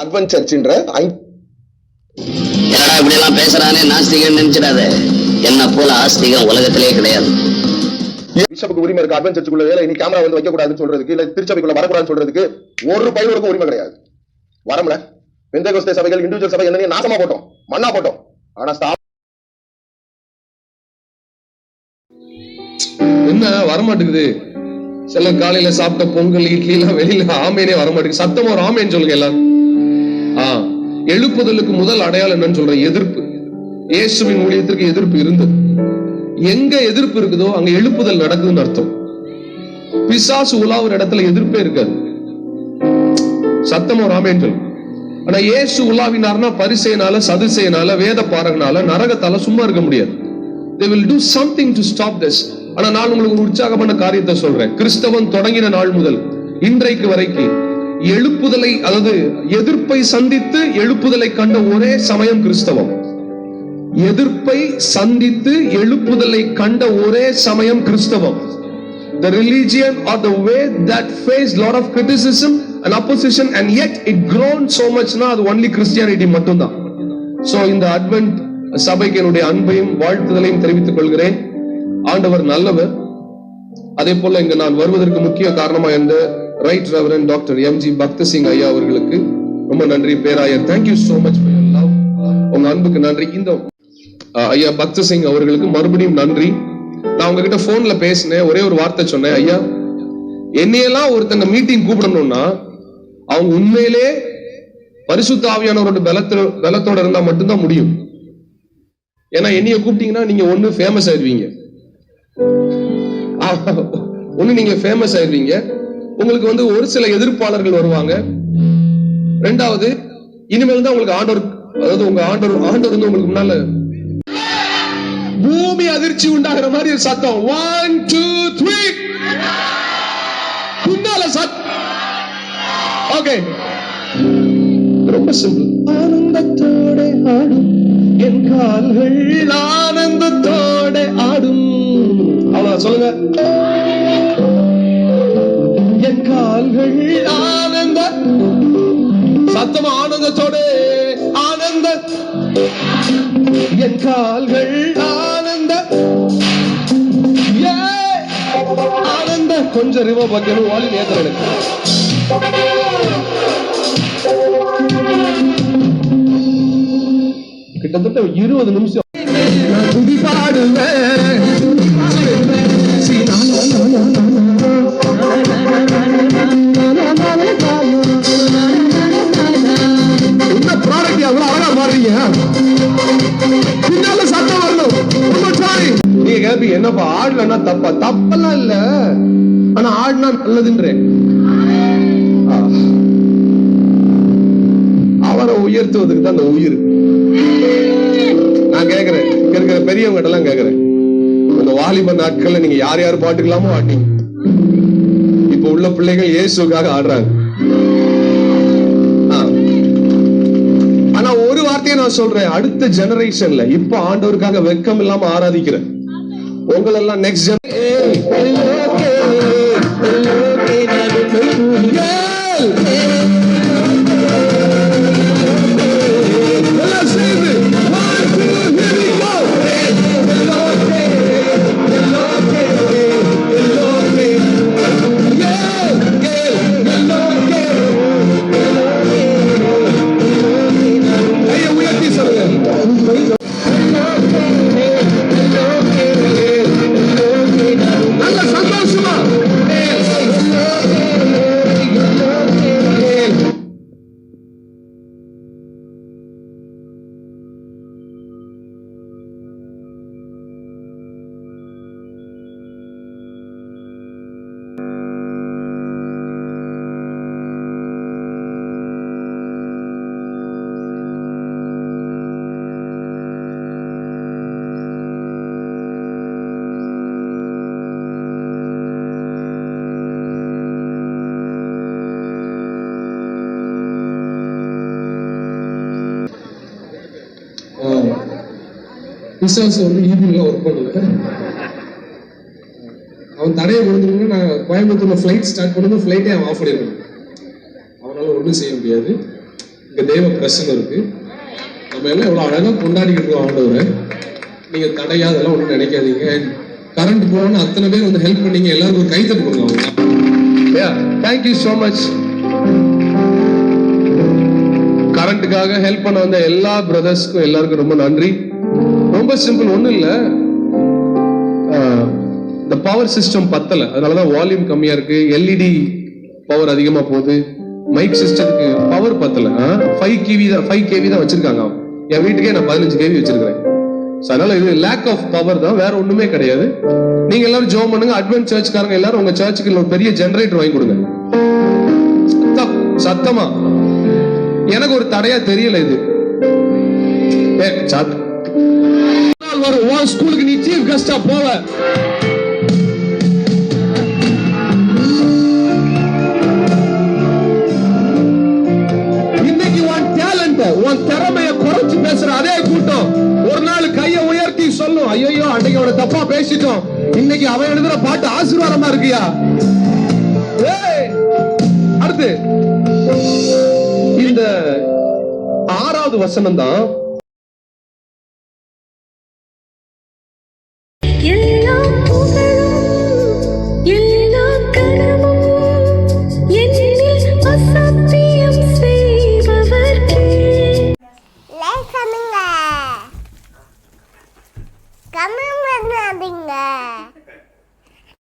Advent சர்ச்ன்ற என்னடா இப்படி எல்லாம் பேசுறானே நாஸ்திகன் நினைச்சிடாத. என்ன போல ஆஸ்திகம் உலகத்திலே கிடையாது. பிஷப்புக்கு உரிமை இருக்கு அட்வென்ட் சர்ச்சுக்குள்ள வேலை நீ கேமரா வந்து வைக்க கூடாதுன்னு சொல்றதுக்கு, இல்ல திருச்சபைக்குள்ள வரக்கூடாதுன்னு சொல்றதுக்கு ஒரு பையனுக்கும் உரிமை கிடையாது. வரம்ல பெந்தேகோஸ்தே சபைகள் இண்டிவிஜுவல் சபை என்ன நாசமா போட்டோம், மண்ணா போட்டோம். ஆனா என்ன வரமாட்டேங்குது? சில காலையில சாப்பிட்ட பொங்கல் இட்லி எல்லாம் வெளியில ஆமேனே வரமாட்டேங்குது. சத்தமா ஒரு ஆமேன்னு சொல்லுங்க எல்லாரும். எழுப்புதலுக்கு முதல் அடையாளம் என்னன்னு சொல்ற எதிர்ப்பு. இயேசுவின் ஊழியத்திற்கு எதிர்ப்பு இருந்தது. எங்க எதிர்ப்பு இருக்குதோ அங்க எழுப்புதல் நடக்குதுன்னு அர்த்தம். பிசாசு உலாவுற இடத்துல எதிர்ப்பே இருக்காது. சத்தமா ஒரு ஆமேன்னு சொல்லுங்க. ஆனா இயேசு உலாவினார்னா பரிசேனால, சதுசேனால, வேத பாரகனால, நரகத்தால சும்மா இருக்க முடியாது. They will do something to stop this. ஆனா நான் உங்களுக்கு ஒரு உற்சாகமான காரியத்தை சொல்றேன். கிறிஸ்தவன் தொடங்கின நாள் முதல் இன்றைக்கு வரைக்கும் எழுப்புதலை, அதாவது எதிர்ப்பை சந்தித்து எழுப்புதலை கண்ட ஒரே சமயம் கிறிஸ்தவம். எதிர்ப்பை சந்தித்து எழுப்புதலை கண்ட ஒரே சமயம் கிறிஸ்தவம். The religion or the way that faced lot of criticism and opposition and yet it grown so much na அது only Christianity மட்டும்தான். So இந்த அட்வென்ட் சபைக்கு என்னுடைய அன்பையும் வாழ்த்துதலையும் தெரிவித்துக் கொள்கிறேன். ஆண்டவர் நல்லவர். அதே போல இங்க நான் வருவதற்கு முக்கிய காரணமா இருந்த ரைட் ரெவரண்ட் டாக்டர் எம்.ஜி. பக்த சிங் ஐயா அவர்களுக்கு ரொம்ப நன்றி. பேராயர், thank you so much for your love. உங்க அன்புக்கு நன்றி. இந்த ஐயா பக்த சிங் அவர்களுக்கு மறுபடியும் நன்றி. நான் உங்ககிட்ட போன்ல பேசினேன், ஒரே ஒரு வார்த்தை சொன்னேன். ஐயா, என்னையெல்லாம் ஒருத்தங்க மீட்டிங் கூப்பிடணும்னா அவங்க உண்மையிலே பரிசுத்த ஆவியானவரோட பலத்தோட இருந்தா மட்டும்தான் முடியும். ஏன்னா என்னைய கூப்பிட்டீங்கன்னா நீங்க ஒண்ணு ஃபேமஸ் ஆயிடுவீங்க, நீங்க ஃபேமஸ் ஆயிடுவீங்க. உங்களுக்கு வந்து ஒரு சில எதிர்ப்பாளர்கள் வருவாங்க. ரெண்டாவது, இனிமேல் தான் உங்களுக்கு ஆண்டவர், அதாவது உங்க ஆண்டவர் வந்து உங்களுக்கு முன்னால பூமி அதிர்ச்சி உண்டாகிற மாதிரி ஒரு சத்தம். 1 2 3 பின்னால சத்தம். ஓகே, ரொம்ப சிம்பிள். ஆனந்தத்தோட ஆடும் என் கால்கள், ஆனந்தத்தோட ஆடும். அவ்வளவு சொல்லுங்க. என் கால்கள் ஆனந்த சத்தமா ஆனந்தத்தோட ஆனந்த, என் கால்கள் ஆனந்த ஆனந்த. கொஞ்சம் ரிவோ வைக்கணும், வாலி ஏத்தணும். கிட்டத்தட்ட 20 நிமிஷம் துதி பாடுவேன். இந்த ப்ராடக்ட் எவ்வளவு அழகா மாறுறீங்க. பின்னால சத்தம் வரணும். நீங்க கேப்பீங்க, என்னப்பா ஆடலன்னா தப்பா? தப்பெல்லாம் இல்ல, ஆனா ஆடினா நல்லதுன்றேன். அவரை உயர்த்துவதுக்கு தான் அந்த உயிர். நான் கேக்குறேன், இங்க இருக்கிற பெரியவங்க எல்லாம் கேக்குறேன், அந்த வாலிப நாட்கள்ல நீங்க யார் யார் பாட்டுக்கலாமோ ஆட்டீங்க. இப்ப உள்ள பிள்ளைகள் இயேசுக்காக ஆடுறாங்க. ஆனா ஒரு வார்த்தையை நான் சொல்றேன், அடுத்த ஜெனரேஷன்ல இப்ப ஆண்டவருக்காக வெக்கம் இல்லாம ஆராதிக்கிறேன் உங்களெல்லாம் நெக்ஸ்ட் பிசாசு வந்து ஈவினிங்ல ஒர்க் பண்ணல. அவன் தரையை கொடுத்துருங்க. நான் கோயம்புத்தூர்ல ஃபிளைட் ஸ்டார்ட் பண்ணும்போது ஃபிளைட்டே அவன் ஆஃப் பண்ணிருக்கேன். அவனால ஒன்றும் செய்ய முடியாது. இங்க தேவ பிரசனம் இருக்கு. நம்ம எல்லாம் எவ்வளவு அழகா கொண்டாடிக்கிட்டு இருக்கோம் ஆண்டவரை. நீங்க தடையா அதெல்லாம் ஒண்ணும் நினைக்காதீங்க. கரண்ட் போகணும் அத்தனை பேர் வந்து ஹெல்ப் பண்ணீங்க. எல்லாருக்கும் ஒரு கைத்தட்டு கொடுங்க. Thank you so much. கரண்ட்டுக்காக ஹெல்ப் பண்ண வந்த எல்லா பிரதர்ஸ்க்கும் எல்லாருக்கும் ரொம்ப நன்றி. ரொம்ப சிம்பிள், ஒண்ணும் இல்ல, இந்த பவர் சிஸ்டம் பத்தல, அதனாலதான் வால்யூம் கம்மியா இருக்கு. எல்இடி பவர் அதிகமா போகுது. மைக் சிஸ்டத்துக்கு பவர் பத்தல. 5 kV தான் வச்சிருக்காங்க. என் வீட்டுக்கே நான் 15 kV வச்சிருக்கிறேன். அதனால இது லேக் ஆஃப் பவர் தான், வேற ஒண்ணுமே கிடையாது. நீங்க எல்லாரும் ஜெபம் பண்ணுங்க. அட்வென்ட் சர்ச்காரங்க எல்லாரும் உங்க சர்ச்சுக்கு ஒரு பெரிய ஜெனரேட்டர் வாங்கி கொடுங்க. சத்தமா, எனக்கு ஒரு தடையா தெரியல இது. வரும் ஸ்கூலுக்கு நீ சீஃப் கெஸ்டா போவ. இன்னைக்கு உன் டேலண்ட், உன் திறமைய குறைச்சு பேசுற அதே கூட்டம் ஒரு நாள் கைய உயர்த்தி சொல்லும், ஐயோ அன்னைக்கு அவனை தப்பா பேசிட்டோம், இன்னைக்கு அவன் எழுதுற பாட்டு ஆசீர்வாதமா இருக்கியா. அடுத்து இந்த 6வது வசனம் தான்